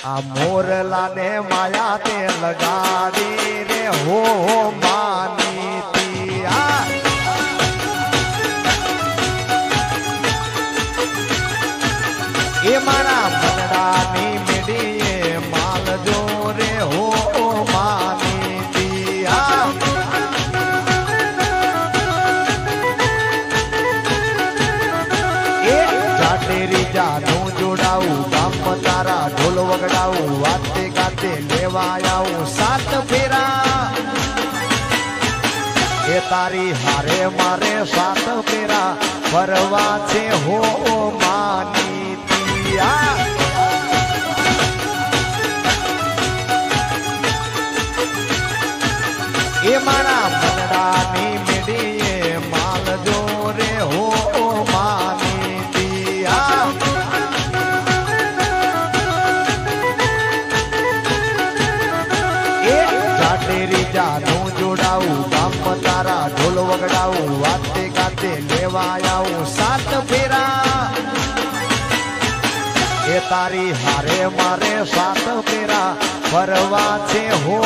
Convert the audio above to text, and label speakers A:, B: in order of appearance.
A: આ મોરલા ને માયા તે લગાડી રે હો માની તિયા એ મારા મનડાની મેડીએ માલ જો રે હો માની તિયા એ જાટેરી જાનું જોડાવું ગામ તારા ઢોલ વગડાવું વાતે ગાતે લેવા આવું સાત ફેરા એ તારી હારે મારે સાત ફેરા ફરવા છે હો માની તિયા એ મારા મનડાની મેડીએ માલ જો રે હો માની તિયા જાટેરી જાનું જોડાવું ગામ તારા ઢોલ વગડાવું વાતે ગાતે લેવા આવું સાત ફેરા એ તારી હારે મારે સાત ફેરા ફરવા છે હો